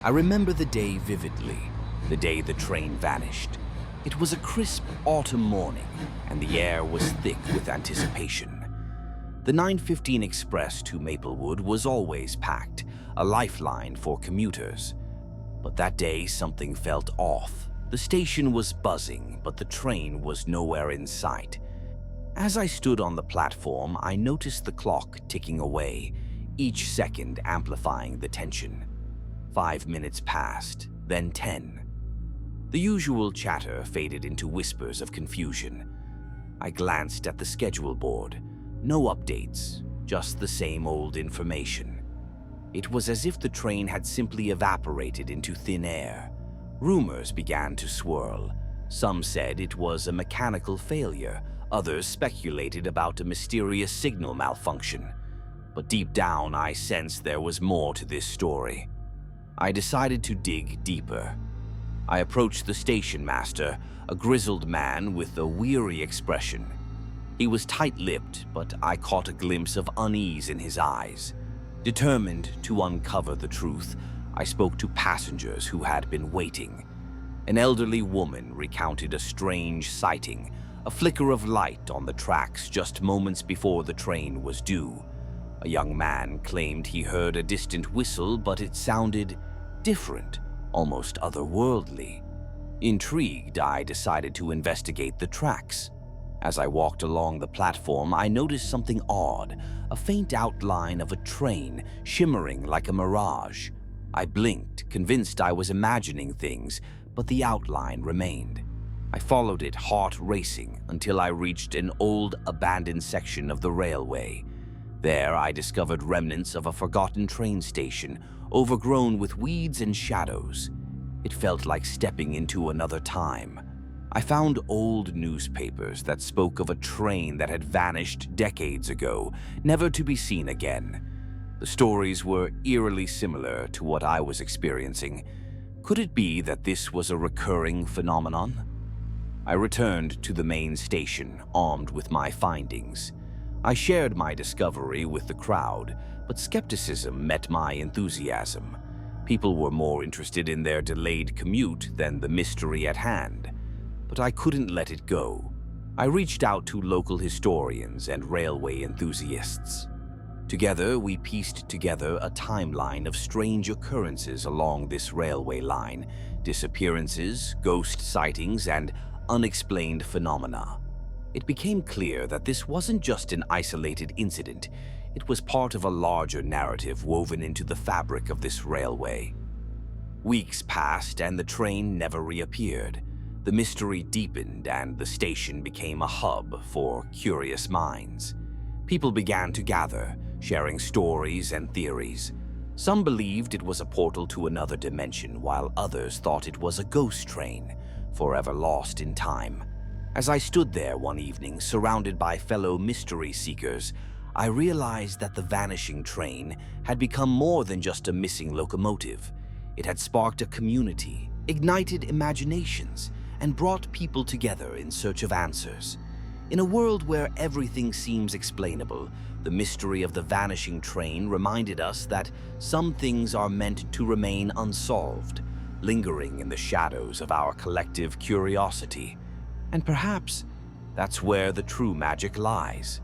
I remember the day vividly, the day the train vanished. It was a crisp autumn morning, and the air was thick with anticipation. The 9:15 express to Maplewood was always packed, a lifeline for commuters. But that day something felt off. The station was buzzing, but the train was nowhere in sight. As I stood on the platform, I noticed the clock ticking away, each second amplifying the tension. 5 minutes passed, then 10. The usual chatter faded into whispers of confusion. I glanced at the schedule board. No updates, just the same old information. It was as if the train had simply evaporated into thin air. Rumors began to swirl. Some said it was a mechanical failure. Others speculated about a mysterious signal malfunction. But deep down, I sensed there was more to this story. I decided to dig deeper. I approached the station master, a grizzled man with a weary expression. He was tight-lipped, but I caught a glimpse of unease in his eyes. Determined to uncover the truth, I spoke to passengers who had been waiting. An elderly woman recounted a strange sighting, a flicker of light on the tracks just moments before the train was due. A young man claimed he heard a distant whistle, but it sounded different, almost otherworldly. Intrigued, I decided to investigate the tracks. As I walked along the platform, I noticed something odd, a faint outline of a train shimmering like a mirage. I blinked, convinced I was imagining things, but the outline remained. I followed it, heart racing, until I reached an old, abandoned section of the railway. There, I discovered remnants of a forgotten train station, overgrown with weeds and shadows. It felt like stepping into another time. I found old newspapers that spoke of a train that had vanished decades ago, never to be seen again. The stories were eerily similar to what I was experiencing. Could it be that this was a recurring phenomenon? I returned to the main station, armed with my findings. I shared my discovery with the crowd, but skepticism met my enthusiasm. People were more interested in their delayed commute than the mystery at hand. But I couldn't let it go. I reached out to local historians and railway enthusiasts. Together, we pieced together a timeline of strange occurrences along this railway line: disappearances, ghost sightings, and unexplained phenomena. It became clear that this wasn't just an isolated incident. It was part of a larger narrative woven into the fabric of this railway. Weeks passed and the train never reappeared. The mystery deepened and the station became a hub for curious minds. People began to gather, sharing stories and theories. Some believed it was a portal to another dimension, while others thought it was a ghost train, forever lost in time. As I stood there one evening, surrounded by fellow mystery seekers, I realized that the vanishing train had become more than just a missing locomotive. It had sparked a community, ignited imaginations, and brought people together in search of answers. In a world where everything seems explainable, the mystery of the vanishing train reminded us that some things are meant to remain unsolved, lingering in the shadows of our collective curiosity. And perhaps that's where the true magic lies.